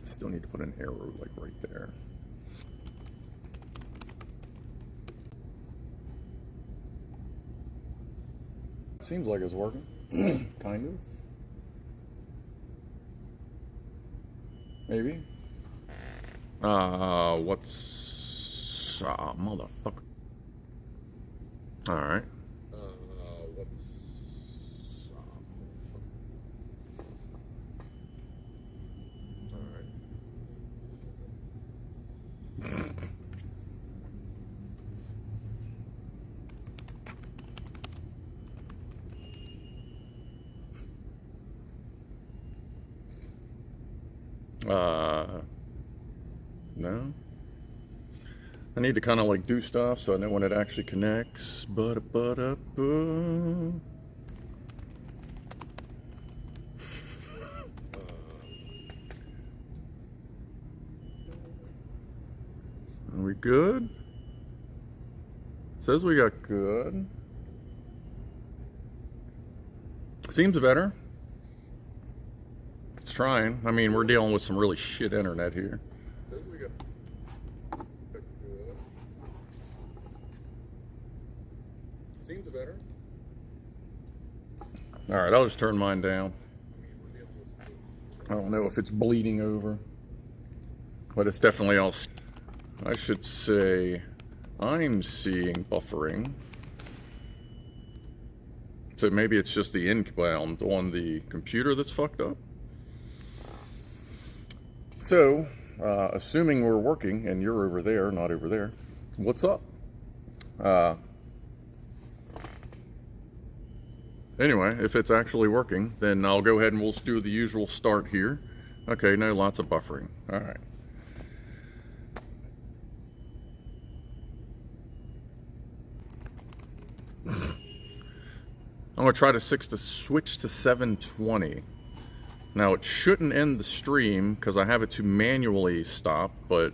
Still need to put an arrow like right there. Seems like it's working. Kind of. Maybe. What's motherfucker? Alright. No. I need to kind of like do stuff so I know when it actually connects. Are we good? Says we got good. Seems better. It's trying. I mean, we're dealing with some really shit internet here. Says we got good. Seems better. All right, I'll just turn mine down. I don't know if it's bleeding over, but it's definitely all. I should say I'm seeing buffering. So maybe it's just the inbound on the computer that's fucked up. So, assuming we're working and you're over there, not over there, what's up? Anyway, if it's actually working, then I'll go ahead and we'll do the usual start here. Okay, no, lots of buffering. All right. I'm going to try to switch to 720. Now, it shouldn't end the stream because I have it to manually stop, but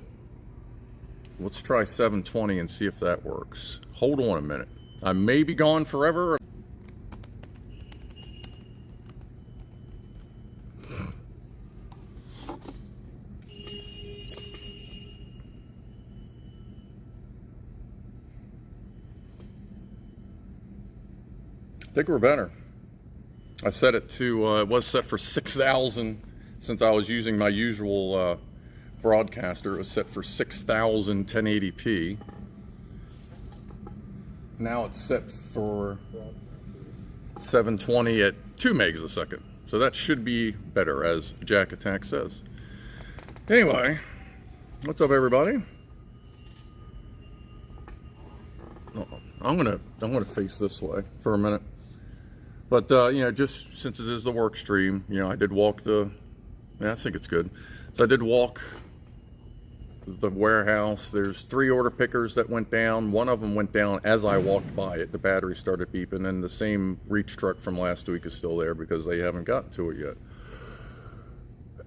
let's try 720 and see if that works. Hold on a minute. I may be gone forever. I think we're better. I set it to, it was set for 6,000 since I was using my usual broadcaster. It was set for 6,000 1080p. Now it's set for 720 at 2 megs a second. So that should be better, as Jack Attack says. Anyway, what's up, everybody? I'm gonna face this way for a minute. But, you know, just since it is the work stream, you know, I did walk I think it's good. So I did walk the warehouse. There's 3 order pickers that went down. One of them went down as I walked by it. The battery started beeping, and the same reach truck from last week is still there because they haven't gotten to it yet.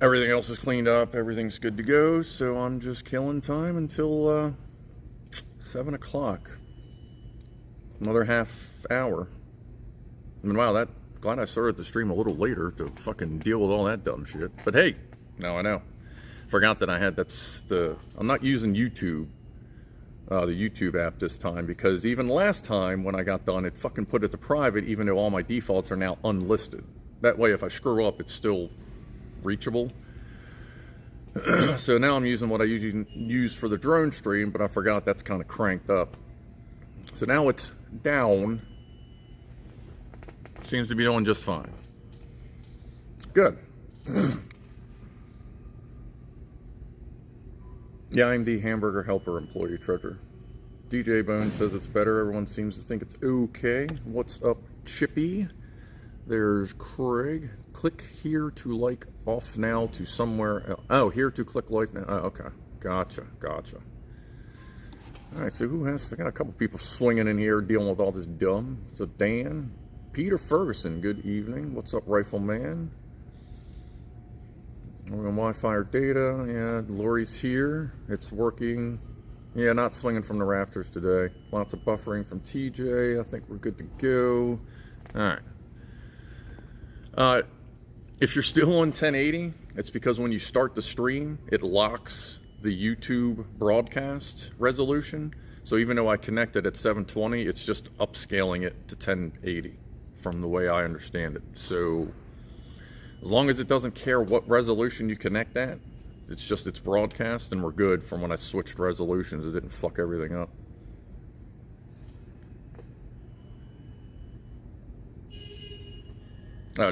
Everything else is cleaned up. Everything's good to go. So I'm just killing time until 7 o'clock. Another half hour. I mean, wow, glad I started the stream a little later to fucking deal with all that dumb shit. But hey, now I know. Forgot that I had, I'm not using YouTube, the YouTube app this time, because even last time when I got done, it fucking put it to private, even though all my defaults are now unlisted. That way, if I screw up, it's still reachable. So now I'm using what I usually use for the drone stream, but I forgot that's kind of cranked up. So now it's down. Seems to be doing just fine. Good. Yeah, I'm the hamburger helper employee treasure. DJ Bone says it's better. Everyone seems to think it's okay. What's up, Chippy? There's Craig. Click here to like off now to somewhere else. Oh, here to click like now. Oh, okay. Gotcha. All right, so I got a couple people swinging in here dealing with all this dumb. So Dan. Peter Ferguson, good evening. What's up, Rifleman? We're on Wi-Fi or data. Yeah, Lori's here. It's working. Yeah, not swinging from the rafters today. Lots of buffering from TJ. I think we're good to go. All right. If you're still on 1080, it's because when you start the stream, it locks the YouTube broadcast resolution. So even though I connected at 720, it's just upscaling it to 1080 from the way I understand it. So as long as it doesn't care what resolution you connect at, it's just its broadcast, and we're good. From when I switched resolutions, it didn't fuck everything up.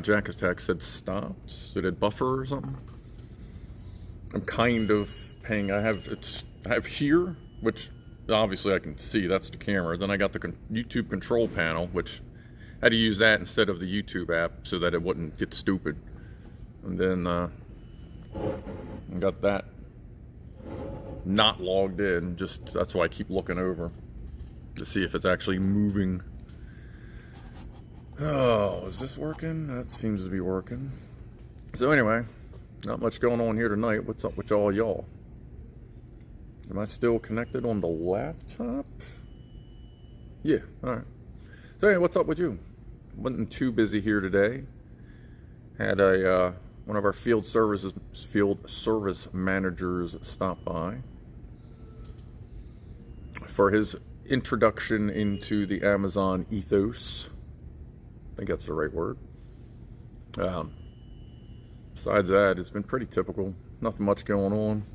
Jack Attack said stopped. Did it buffer or something? I'm kind of paying. I have here, which obviously I can see. That's the camera. Then I got the YouTube control panel, which I had to use that instead of the YouTube app so that it wouldn't get stupid. And then I got that not logged in. Just that's why I keep looking over to see if it's actually moving. Oh, is this working? That seems to be working. So anyway, not much going on here tonight. What's up with all y'all? Am I still connected on the laptop? Yeah, alright. So anyway, what's up with you? Wasn't too busy here today. Had a one of our field service managers stop by for his introduction into the Amazon ethos. I think that's the right word. Besides that, it's been pretty typical. Nothing much going on.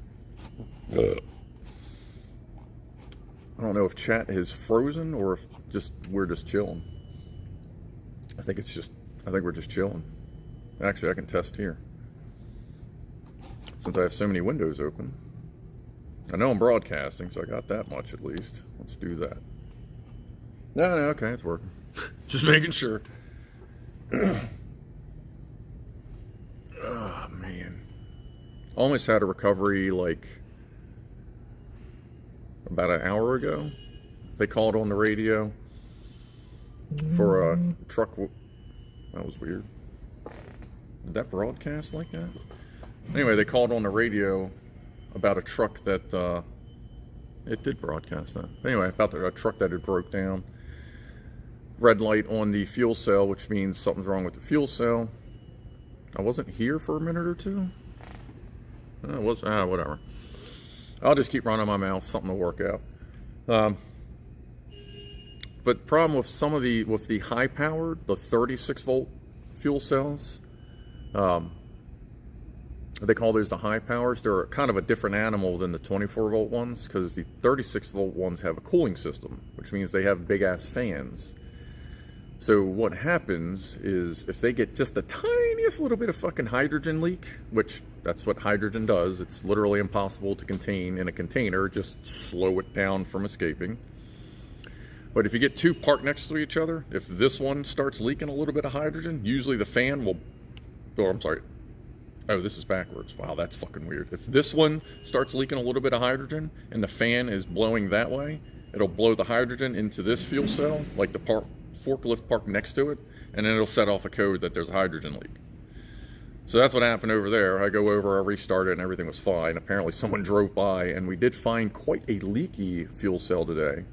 I don't know if chat is frozen or if we're just chilling. I think we're just chilling. Actually, I can test here. Since I have so many windows open. I know I'm broadcasting, so I got that much at least. Let's do that. No, okay, it's working. Just making sure. Oh, man. Almost had a recovery like about an hour ago. They called on the radio for a truck. That was weird. Did that broadcast like that? Anyway, they called on the radio about a truck that it did broadcast that. Anyway, about a truck that had broke down. Red light on the fuel cell, which means something's wrong with the fuel cell. I wasn't here for a minute or two. Whatever. I'll just keep running my mouth. Something will work out. But problem with some of the high powered, the 36 volt fuel cells, they call those the high powers. They're kind of a different animal than the 24 volt ones, because the 36 volt ones have a cooling system, which means they have big ass fans. So what happens is if they get just the tiniest little bit of fucking hydrogen leak, which that's what hydrogen does, it's literally impossible to contain in a container, just slow it down from escaping. But if you get two parked next to each other, if this one starts leaking a little bit of hydrogen, usually the fan will, oh, this is backwards. Wow, that's fucking weird. If this one starts leaking a little bit of hydrogen and the fan is blowing that way, it'll blow the hydrogen into this fuel cell, like the forklift parked next to it, and then it'll set off a code that there's a hydrogen leak. So that's what happened over there. I go over, I restarted, and everything was fine. Apparently someone drove by, and we did find quite a leaky fuel cell today.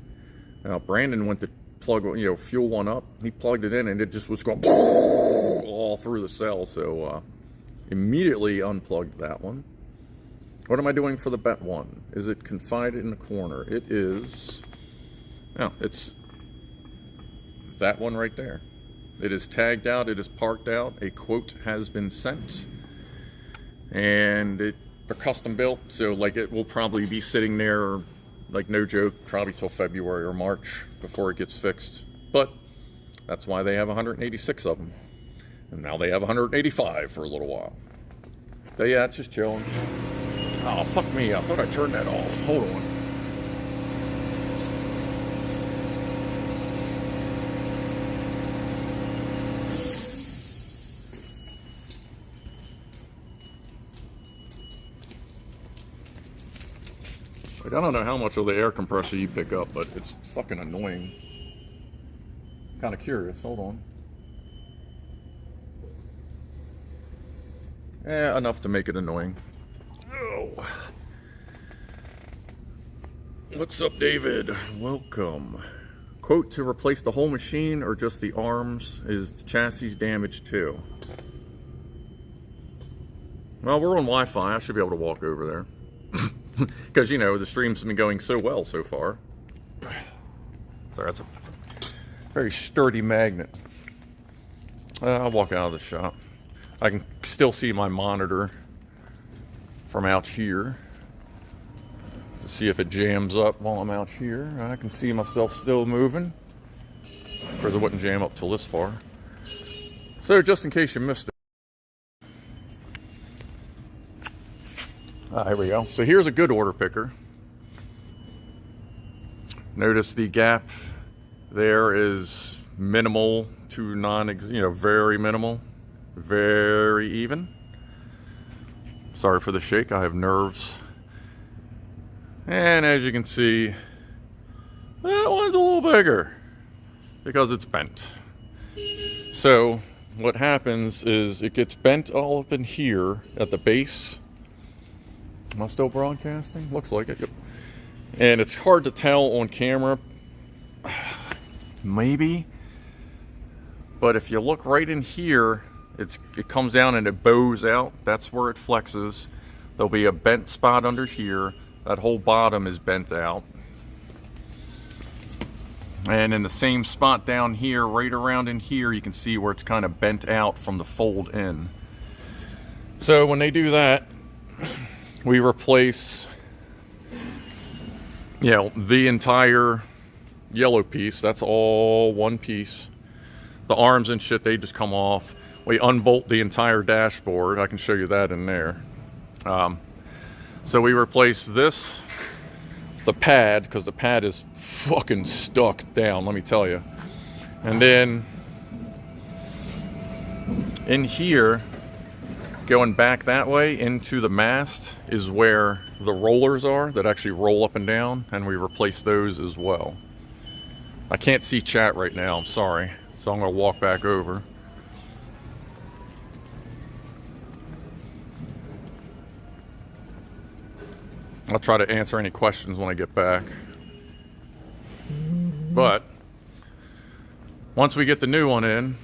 Now, Brandon went to plug, fuel one up. He plugged it in, and it just was going all through the cell. So immediately unplugged that one. What am I doing for the bet one? Is it confided in the corner? It is. No, it's that one right there. It is tagged out. It is parked out. A quote has been sent, and they're custom built, so like it will probably be sitting there, like no joke, probably till February or March before it gets fixed. But that's why they have 186 of them, and now they have 185 for a little while. But yeah, it's just chilling. Oh fuck me! I thought I turned that off. Hold on. I don't know how much of the air compressor you pick up, but it's fucking annoying. Kind of curious. Hold on. Enough to make it annoying. Oh. What's up, David? Welcome. Quote, to replace the whole machine or just the arms? Is the chassis damaged too? Well, we're on Wi-Fi. I should be able to walk over there. Because, you know, the stream's been going so well so far. So that's a very sturdy magnet. I'll walk out of the shop. I can still see my monitor from out here. To see if it jams up while I'm out here. I can see myself still moving. Of course, it wouldn't jam up till this far. So, just in case you missed it. Here we go. So here's a good order picker. Notice the gap there is minimal to very minimal, very even. Sorry for the shake, I have nerves. And as you can see, that one's a little bigger because it's bent. So what happens is it gets bent all up in here at the base. Am I still broadcasting? Looks like it. Yep. And it's hard to tell on camera. Maybe. But if you look right in here, it comes down and it bows out. That's where it flexes. There'll be a bent spot under here. That whole bottom is bent out. And in the same spot down here, right around in here, you can see where it's kind of bent out from the fold in. So when they do that, we replace, the entire yellow piece. That's all one piece. The arms and shit, they just come off. We unbolt the entire dashboard. I can show you that in there. So we replace this, the pad, because the pad is fucking stuck down, let me tell you. And then in here, going back that way into the mast is where the rollers are that actually roll up and down, and we replace those as well. I can't see chat right now, I'm sorry. So I'm going to walk back over. I'll try to answer any questions when I get back. But once we get the new one in,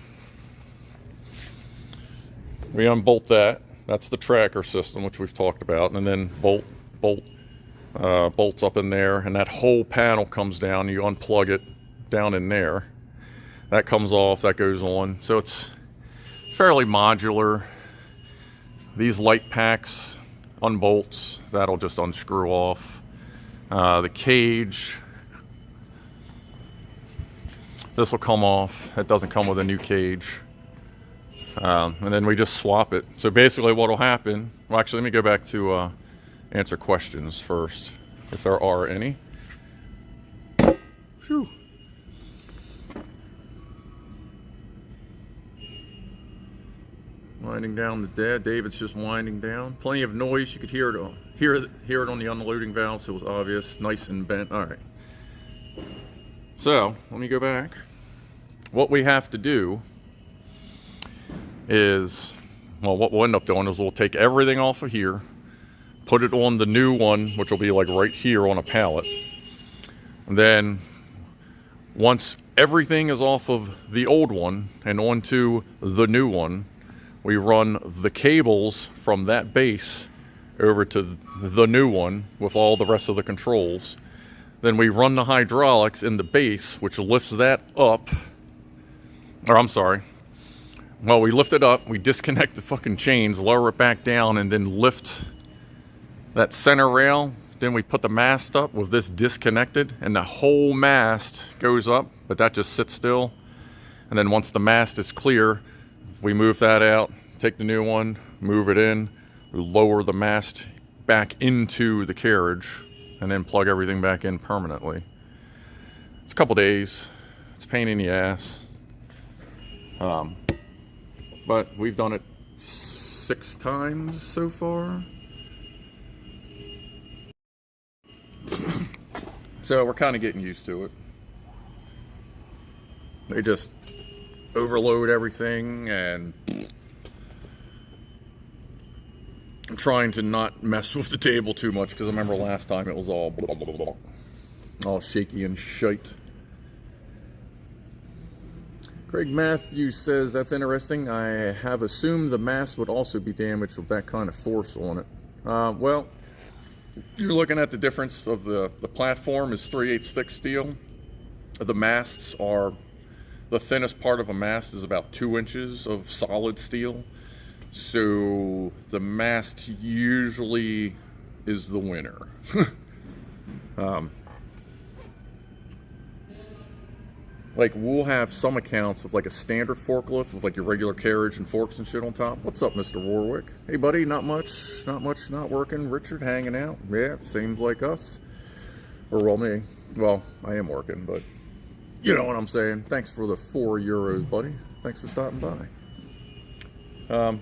we unbolt that. That's the tracker system, which we've talked about, and then bolts up in there, and that whole panel comes down. You unplug it down in there. That comes off. That goes on. So it's fairly modular. These light packs unbolts. That'll just unscrew off. The cage. This will come off. It doesn't come with a new cage. And then we just swap it. So basically what will happen, well actually let me go back to answer questions first, if there are any. Whew. Winding down the dead. David's just winding down. Plenty of noise. You could hear it on the unloading valve, so it was obvious. Nice and bent. All right. So let me go back. What we have to do is, well, what we'll end up doing is we'll take everything off of here, put it on the new one, which will be like right here on a pallet. And then once everything is off of the old one and onto the new one, we run the cables from that base over to the new one with all the rest of the controls. Then we run the hydraulics in the base, which lifts that up. Or I'm sorry. Well, we lift it up, we disconnect the fucking chains, lower it back down, and then lift that center rail. Then we put the mast up with this disconnected, and the whole mast goes up, but that just sits still. And then once the mast is clear, we move that out, take the new one, move it in, lower the mast back into the carriage, and then plug everything back in permanently. It's a couple days. It's a pain in the ass. But we've done it 6 times so far. So we're kind of getting used to it. They just overload everything, and I'm trying to not mess with the table too much because I remember last time it was all blah, blah, blah, all shaky and shite. Craig Matthews says, that's interesting. I have assumed the mast would also be damaged with that kind of force on it. Well, you're looking at the difference of the platform is 3/8 thick steel. The masts are, the thinnest part of a mast is about 2 inches of solid steel. So the mast usually is the winner. Like, we'll have some accounts with like a standard forklift with like your regular carriage and forks and shit on top. What's up, Mr. Warwick? Hey, buddy, not much, not working. Richard hanging out. Yeah, seems like us. Or, well, me. Well, I am working, but you know what I'm saying. Thanks for the €4, buddy. Thanks for stopping by.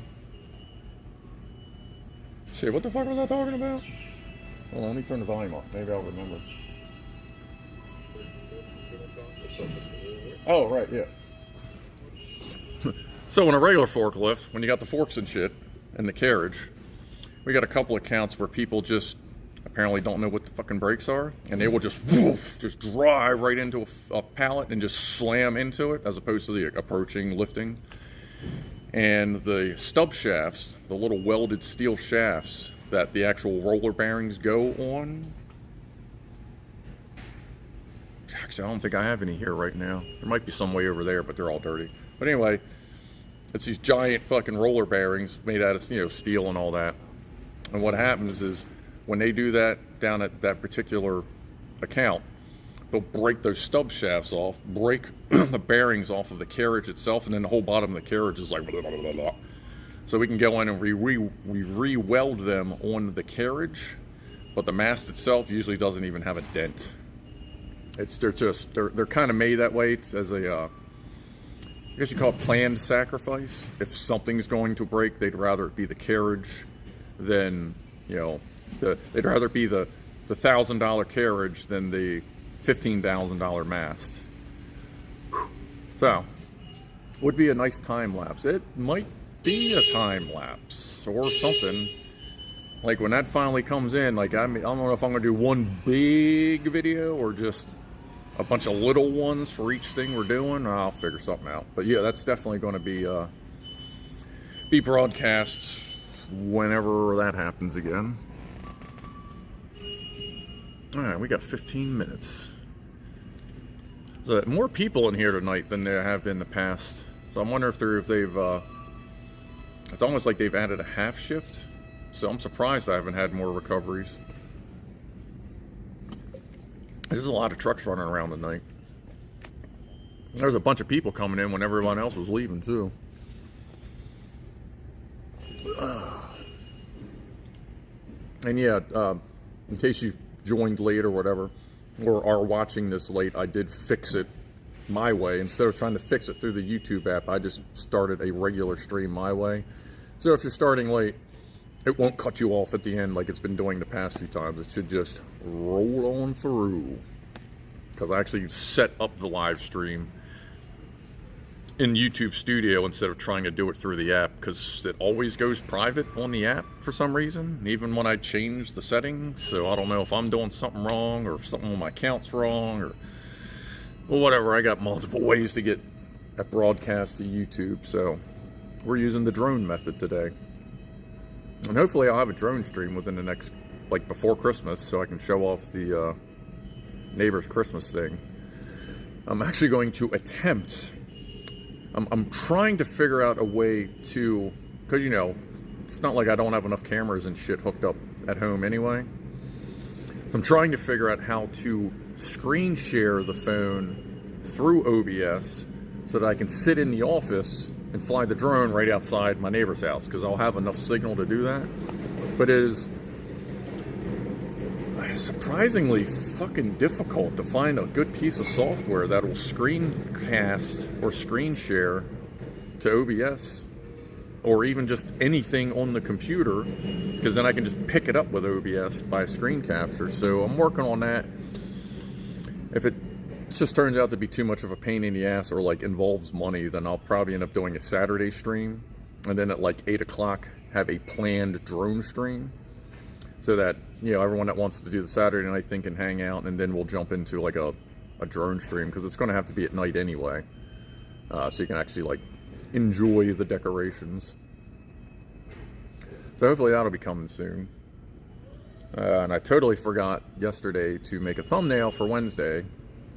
Shit, what the fuck was I talking about? Hold on, let me turn the volume off. Maybe I'll remember. Oh, right, yeah. So in a regular forklift, when you got the forks and shit, and the carriage, we got a couple accounts where people just apparently don't know what the fucking brakes are, and they will just just drive right into a pallet and just slam into it, as opposed to the approaching lifting. And the stub shafts, the little welded steel shafts that the actual roller bearings go on, actually, I don't think I have any here right now. There might be some way over there, but they're all dirty. But anyway, it's these giant fucking roller bearings made out of, you know, steel and all that. And what happens is, when they do that down at that particular account, they'll break those stub shafts off, break the bearings off of the carriage itself, and then the whole bottom of the carriage is like blah, blah, blah, blah. So we can go in and we re-weld them on the carriage, but the mast itself usually doesn't even have a dent. They're kind of made that way. It's as a, I guess you call it planned sacrifice. If something's going to break, they'd rather it be the carriage than, you know, they'd rather it be the $1,000 carriage than the $15,000 mast. So, would be a nice time lapse. It might be a time lapse or something. Like when that finally comes in, like I don't know if I'm gonna do one big video or just a bunch of little ones for each thing we're doing. I'll figure something out. But yeah, that's definitely going to be broadcast whenever that happens again. All right, we got 15 minutes. So more people in here tonight than there have been in the past. So I'm wondering if they've it's almost like they've added a half shift. So I'm surprised I haven't had more recoveries. There's a lot of trucks running around tonight. There's a bunch of people coming in when everyone else was leaving too. And yeah, in case you joined late or whatever, or are watching this late, I did fix it my way. Instead of trying to fix it through the YouTube app, I just started a regular stream my way. So if you're starting late, it won't cut you off at the end like it's been doing the past few times. It should just roll on through. Because I actually set up the live stream in YouTube Studio instead of trying to do it through the app, because it always goes private on the app for some reason, even when I change the settings. So I don't know if I'm doing something wrong or if something on my account's wrong or well, whatever. I got multiple ways to get a broadcast to YouTube, so we're using the drone method today. And hopefully I'll have a drone stream within the next, like before Christmas, so I can show off the neighbor's Christmas thing. I'm actually going to attempt, I'm trying to figure out a way to, because you know, it's not like I don't have enough cameras and shit hooked up at home anyway. So I'm trying to figure out how to screen share the phone through OBS so that I can sit in the office and fly the drone right outside my neighbor's house, because I'll have enough signal to do that. But it is surprisingly fucking difficult to find a good piece of software that will screencast or screen share to OBS, or even just anything on the computer, because then I can just pick it up with OBS by screen capture. So I'm working on that. If it just turns out to be too much of a pain in the ass or like involves money, then I'll probably end up doing a Saturday stream, and then at like 8 o'clock have a planned drone stream, so that, you know, everyone that wants to do the Saturday night thing can hang out, and then we'll jump into like a drone stream, because it's going to have to be at night anyway. so you can actually like enjoy the decorations. So hopefully that'll be coming soon. And I totally forgot yesterday to make a thumbnail for Wednesday.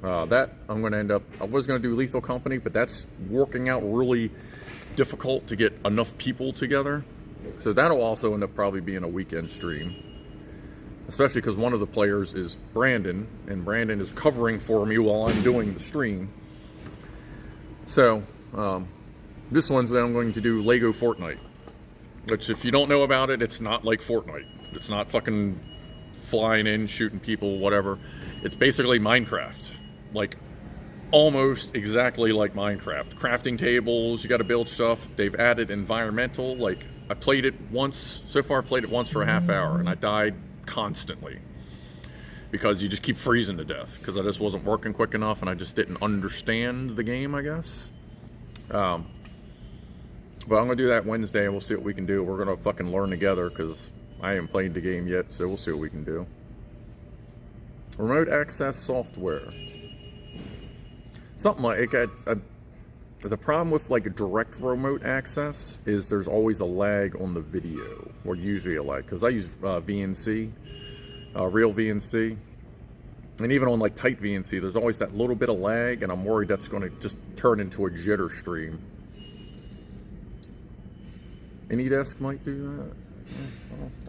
That I'm going to end up, I was going to do Lethal Company, but that's working out really difficult to get enough people together. So that'll also end up probably being a weekend stream. Especially because one of the players is Brandon, and Brandon is covering for me while I'm doing the stream. So, this Wednesday I'm going to do Lego Fortnite. Which, if you don't know about it, it's not like Fortnite. It's not fucking flying in, shooting people, whatever. It's basically Minecraft. Like, almost exactly like Minecraft. Crafting tables, you gotta build stuff. They've added environmental. Like, I played it once, so far I played it once for a half hour, and I died constantly. Because you just keep freezing to death. Because I just wasn't working quick enough, and I just didn't understand the game, I guess. But I'm going to do that Wednesday, and we'll see what we can do. We're going to fucking learn together, because I haven't played the game yet, so we'll see what we can do. Remote access software. Something like the problem with like direct remote access is there's always a lag on the video, or usually a lag, because I use VNC, real VNC, and even on like tight VNC, there's always that little bit of lag, and I'm worried that's going to just turn into a jitter stream. AnyDesk might do that.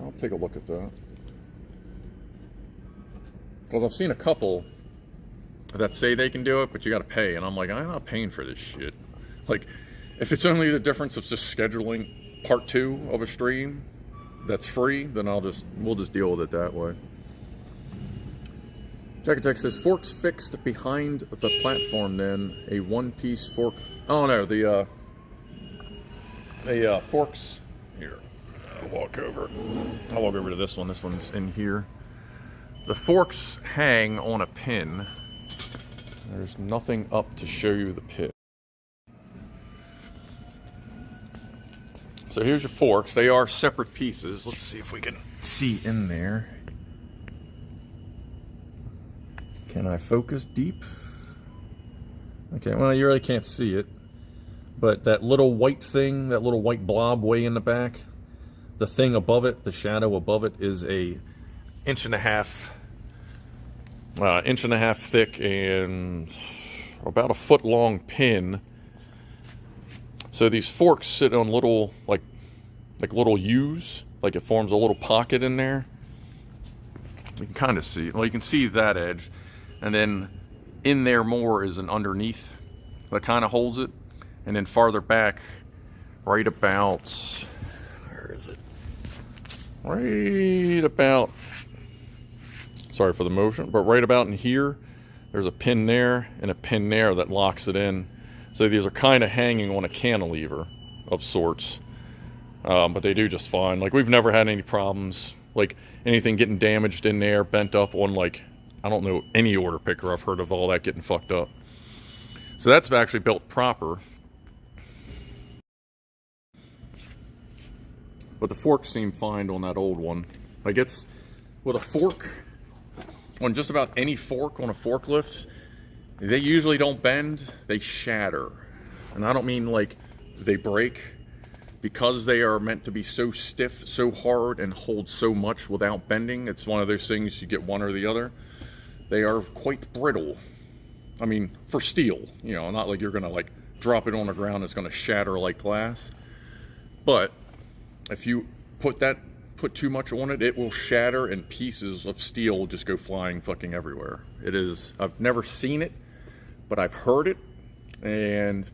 I'll take a look at that. Because I've seen a couple that say they can do it, but you got to pay, and I'm like, I'm not paying for this shit. Like, if it's only the difference of just scheduling part 2 of a stream that's free, then we'll just deal with it that way. Jack says forks fixed behind the platform. Then a one-piece fork. Oh no, the forks here. I'll walk over to this one. This one's in here. The forks hang on a pin. There's nothing up to show you the pin. So here's your forks. They are separate pieces. Let's see if we can see in there. Can I focus deep? Okay, well, you really can't see it. But that little white thing, that little white blob way in the back, the thing above it, the shadow above it, is a inch and a half thick and about a foot long pin. So these forks sit on little, like little U's, like it forms a little pocket in there. You can kind of see, well, you can see that edge. And then in there more is an underneath that kind of holds it. And then farther back, right about, where is it? Right about, sorry for the motion, but right about in here, there's a pin there and a pin there that locks it in. So these are kind of hanging on a cantilever of sorts, but they do just fine. Like, we've never had any problems, like anything getting damaged in there, bent up on, like, I don't know any order picker I've heard of all that getting fucked up. So that's actually built proper. But the forks seem fine on that old one. Like, it's, with a fork, on just about any fork on a forklift, they usually don't bend, they shatter. And I don't mean like they break, because they are meant to be so stiff, so hard, and hold so much without bending. It's one of those things, you get one or the other. They are quite brittle. I mean, for steel, you know, not like you're gonna like drop it on the ground, it's gonna shatter like glass. But if you put too much on it, it will shatter, and pieces of steel will just go flying fucking everywhere. It is, I've never seen it, but I've heard it, and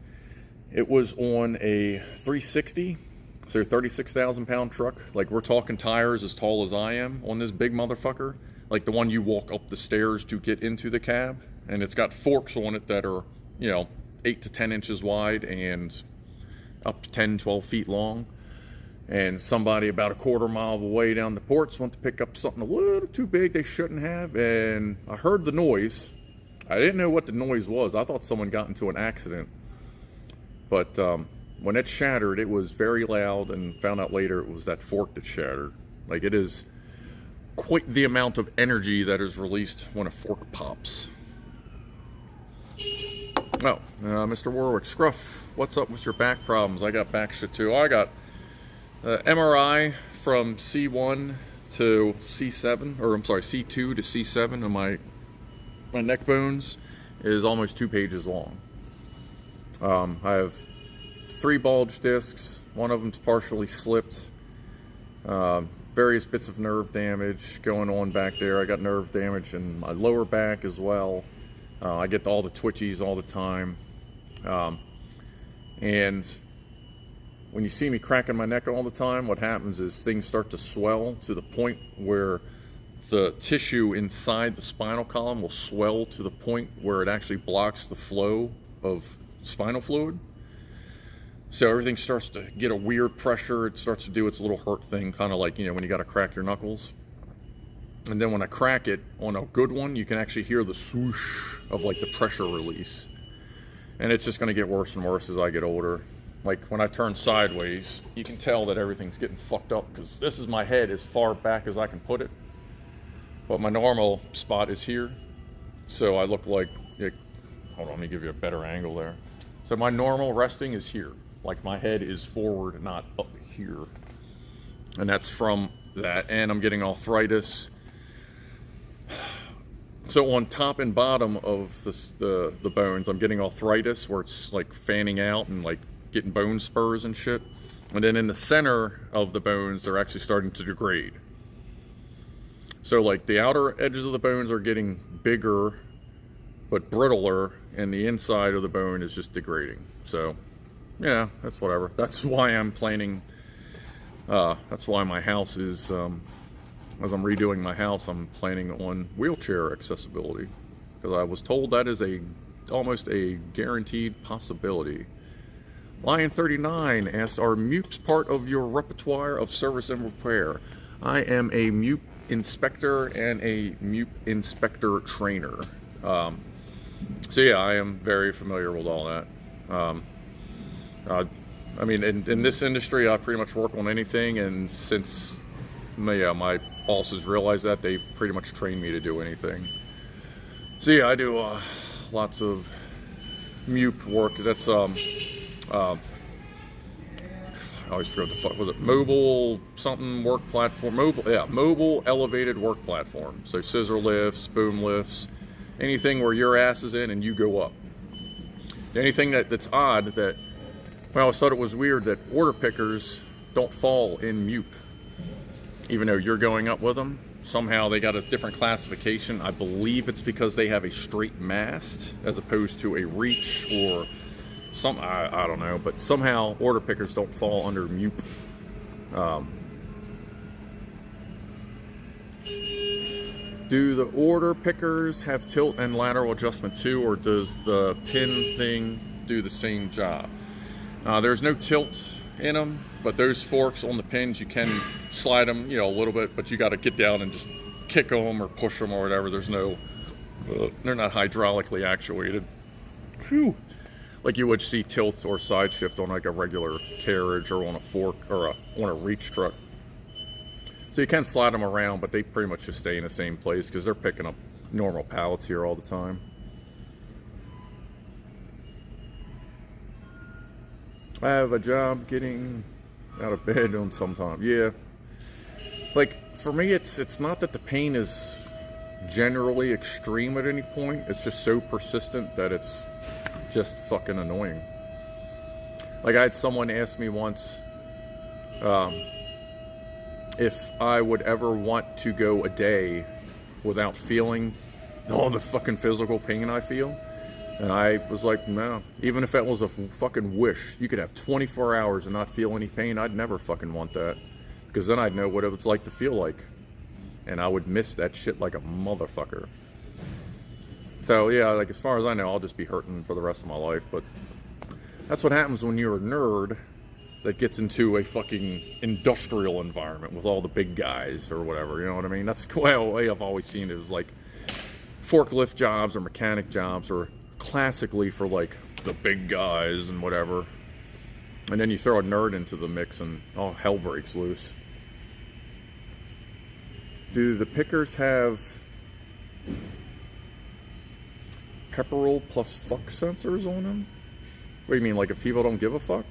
it was on a 360, so 36,000 pound truck. Like, we're talking tires as tall as I am on this big motherfucker, like the one you walk up the stairs to get into the cab, and it's got forks on it that are, you know, 8 to 10 inches wide and up to 10, 12 feet long. And somebody about a quarter mile away down the ports went to pick up something a little too big they shouldn't have, and I heard the noise. I didn't know what the noise was. I thought someone got into an accident. But when it shattered, it was very loud, and found out later it was that fork that shattered. Like, it is quite the amount of energy that is released when a fork pops. Oh, Mr. Warwick, Scruff, what's up with your back problems? I got back shit too. I got MRI from C1 to C7, or I'm sorry, C2 to C7 of my neck bones is almost 2 pages long. I have 3 bulge discs. One of them's partially slipped. Various bits of nerve damage going on back there. I got nerve damage in my lower back as well. I get all the twitchies all the time. And when you see me cracking my neck all the time, what happens is things start to swell to the point where the tissue inside the spinal column will swell to the point where it actually blocks the flow of spinal fluid. So everything starts to get a weird pressure. It starts to do its little hurt thing, kind of like, you know, when you got to crack your knuckles. And then when I crack it on a good one, you can actually hear the swoosh of like the pressure release. And it's just going to get worse and worse as I get older. Like when I turn sideways, you can tell that everything's getting fucked up because this is my head as far back as I can put it. But my normal spot is here. So I look like, hold on, let me give you a better angle there. So my normal resting is here. Like my head is forward, not up here. And that's from that. And I'm getting arthritis. So on top and bottom of the bones, I'm getting arthritis where it's like fanning out and like getting bone spurs and shit. And then in the center of the bones, they're actually starting to degrade. So like the outer edges of the bones are getting bigger, but brittler, and the inside of the bone is just degrading. So yeah, that's whatever. That's why I'm planning, that's why my house is, as I'm redoing my house, I'm planning on wheelchair accessibility. Because I was told that is almost a guaranteed possibility. Lion39 asks, are MUPs part of your repertoire of service and repair? I am a MUP inspector and a MUP inspector trainer. So yeah, I am very familiar with all that. I mean, in this industry, I pretty much work on anything, and since my bosses realize that, they pretty much train me to do anything. So yeah, I do lots of MUP work. That's I always forget what the fuck was it. Mobile something work platform. Mobile elevated work platform. So scissor lifts, boom lifts, anything where your ass is in and you go up. Anything that's odd that, well, I always thought it was weird that order pickers don't fall in MUP, even though you're going up with them. Somehow they got a different classification. I believe it's because they have a straight mast as opposed to a reach or some, I don't know, but somehow order pickers don't fall under MUP. Do the order pickers have tilt and lateral adjustment too, or does the pin thing do the same job? There's no tilt in them, but those forks on the pins, you can slide them, you know, a little bit, but you got to get down and just kick them or push them or whatever. There's no, they're not hydraulically actuated. Whew. Like you would see tilt or side shift on like a regular carriage or on a fork or on a reach truck. So you can slide them around, but they pretty much just stay in the same place because they're picking up normal pallets here all the time. I have a job getting out of bed on sometime. Yeah. Like, for me, it's not that the pain is generally extreme at any point. It's just so persistent that it's just fucking annoying. Like, I had someone ask me once if I would ever want to go a day without feeling all the fucking physical pain I feel. And I was like, no. Even if that was a fucking wish, you could have 24 hours and not feel any pain, I'd never fucking want that. Because then I'd know what it was like to feel like. And I would miss that shit like a motherfucker. So yeah, like as far as I know, I'll just be hurting for the rest of my life. But that's what happens when you're a nerd that gets into a fucking industrial environment with all the big guys or whatever, you know what I mean? That's the way I've always seen it. It was like forklift jobs or mechanic jobs or classically for like the big guys and whatever, and then you throw a nerd into the mix and all hell breaks loose. Do the pickers have pepperell plus fuck sensors on them? What do you mean, like if people don't give a fuck,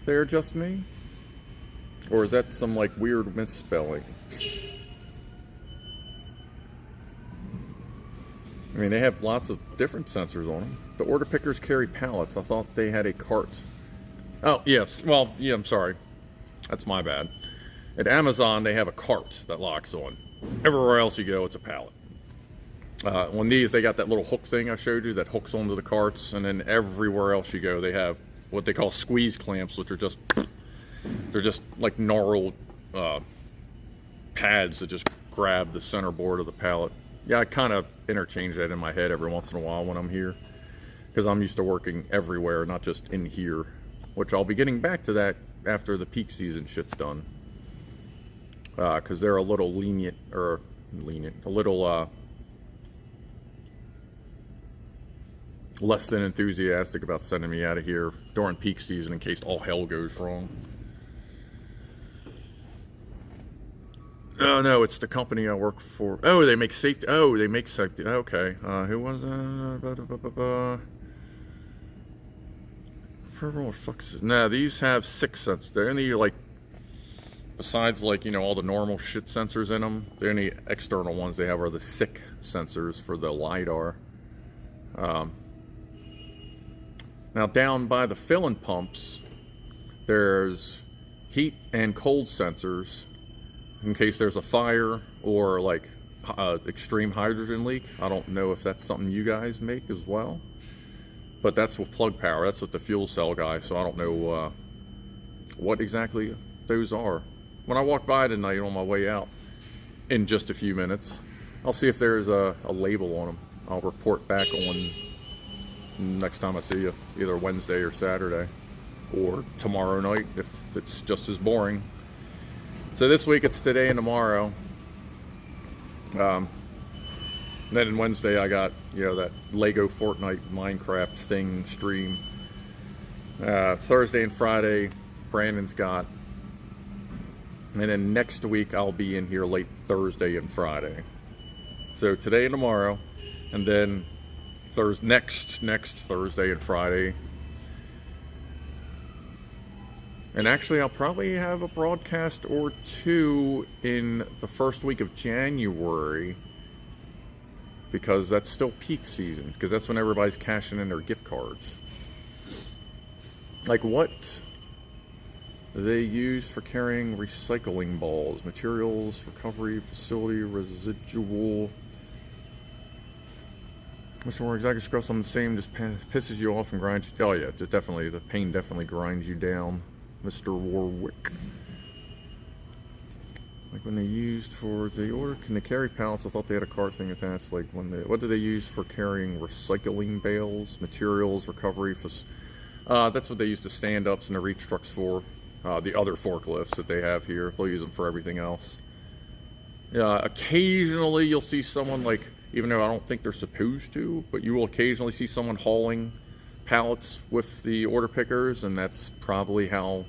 they're just me? Or is that some like weird misspelling? I mean, they have lots of different sensors on them. The order pickers carry pallets. I thought they had a cart. Oh, yes. Well, yeah, I'm sorry. That's my bad. At Amazon, they have a cart that locks on. Everywhere else you go, it's a pallet. On these, they got that little hook thing I showed you that hooks onto the carts, and then everywhere else you go, they have what they call squeeze clamps, which are just, they're just like gnarled pads that just grab the center board of the pallet. Yeah, I kind of interchange that in my head every once in a while when I'm here, because I'm used to working everywhere, not just in here, which I'll be getting back to that after the peak season shit's done, because they're a little lenient, a little less than enthusiastic about sending me out of here during peak season in case all hell goes wrong. Oh no, it's the company I work for. Oh, they make safety. Oh, they make safety. Okay. Who was that? What fuck's it? Nah, these have 6 sensors. They're only like, besides like, you know, all the normal shit sensors in them, the only external ones they have are the SICK sensors for the LiDAR. Now down by the filling pumps, there's heat and cold sensors in case there's a fire or like extreme hydrogen leak. I don't know if that's something you guys make as well, but that's with plug power. That's with the fuel cell guy, so I don't know what exactly those are. When I walk by tonight on my way out in just a few minutes, I'll see if there's a label on them. I'll report back on next time I see you, either Wednesday or Saturday, or tomorrow night if it's just as boring. So this week it's today and tomorrow. Then on Wednesday I got, you know, that Lego Fortnite Minecraft thing stream. Thursday and Friday Brandon's got. And then next week I'll be in here late Thursday and Friday. So today and tomorrow, and then next Thursday and Friday. And actually, I'll probably have a broadcast or two in the first week of January, because that's still peak season, because that's when everybody's cashing in their gift cards. Like, what do they use for carrying recycling balls? Materials, recovery, facility, residual. Mr. More exactly scruff something the same, just pisses you off and grinds you. Oh yeah, definitely, the pain definitely grinds you down, Mr. Warwick. Like when they used for the order, can they carry pallets? I thought they had a cart thing attached. Like when they, what do they use for carrying recycling bales, materials, recovery? That's what they use the stand-ups and the reach trucks for. The other forklifts that they have here, they'll use them for everything else. Occasionally you'll see someone, like, even though I don't think they're supposed to, but you will occasionally see someone hauling pallets with the order pickers, and that's probably how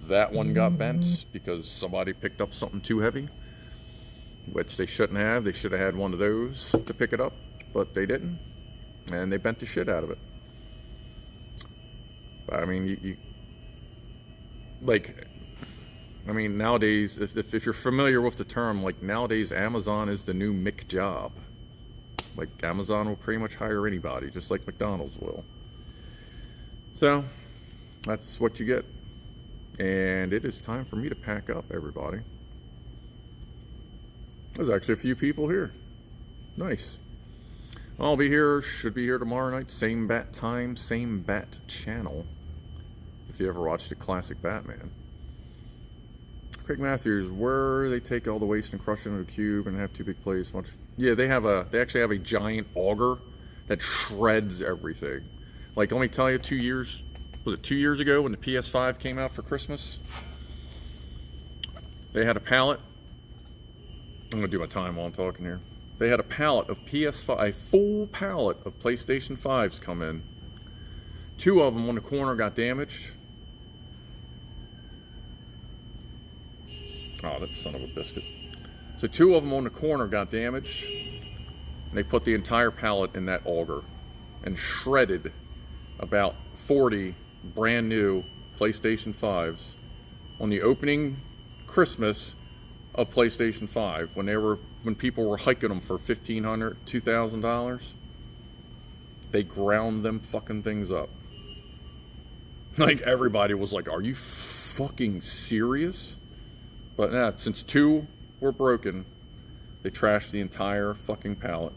that one got bent, because somebody picked up something too heavy, which they shouldn't have. They should have had one of those to pick it up, but they didn't, and they bent the shit out of it. But I mean, nowadays, if you're familiar with the term, like nowadays Amazon is the new McJob. Like Amazon will pretty much hire anybody, just like McDonald's will. So that's what you get. And it is time for me to pack up, everybody. There's actually a few people here. Nice. I'll be here, should be here tomorrow night, same bat time, same bat channel. If you ever watched a classic Batman. Craig Matthews, where they take all the waste and crush it into a cube and have two big plates. Yeah, they actually have a giant auger that shreds everything. Like, let me tell you, 2 years, was it 2 years ago when the PS5 came out for Christmas? They had a pallet. I'm gonna do my time while I'm talking here. They had a pallet of PS5, a full pallet of PlayStation 5s come in. 2 of them on the corner got damaged. Oh, that son of a biscuit. So 2 of them on the corner got damaged. And they put the entire pallet in that auger and shredded about 40 brand new PlayStation 5s on the opening Christmas of PlayStation 5 when people were hiking them for $1,500, $2,000. They ground them fucking things up. Like, everybody was like, are you fucking serious? But nah, since 2 were broken, they trashed the entire fucking pallet.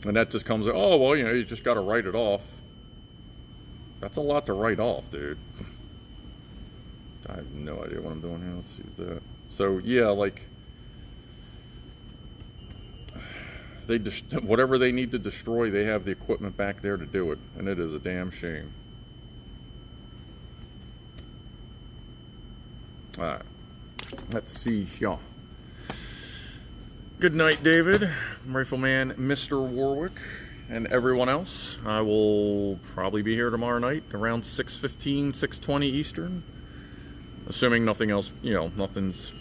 And that just comes, oh, well, you know, you just got to write it off. That's a lot to write off, dude. I have no idea what I'm doing here. Let's see that. So, yeah, like, they just, whatever they need to destroy, they have the equipment back there to do it. And it is a damn shame. Alright, let's see here. Good night, David, Rifleman, Mr. Warwick, and everyone else. I will probably be here tomorrow night around 6:15, 6:20 Eastern. Assuming nothing else, you know, nothing's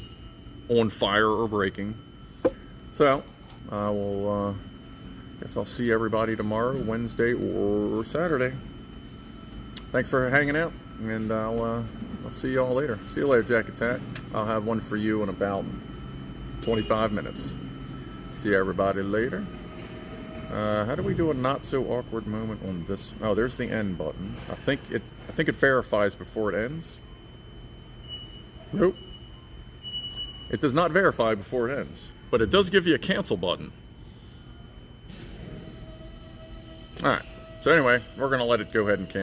on fire or breaking. So, I will, guess I'll see everybody tomorrow, Wednesday or Saturday. Thanks for hanging out, and I'll see y'all later. See you later, Jack Attack. I'll have one for you in about 25 minutes. See everybody later. How do we do a not so awkward moment on this? Oh, there's the end button. I think it verifies before it ends. Nope. It does not verify before it ends, but it does give you a cancel button. All right. So anyway, we're gonna let it go ahead and cancel.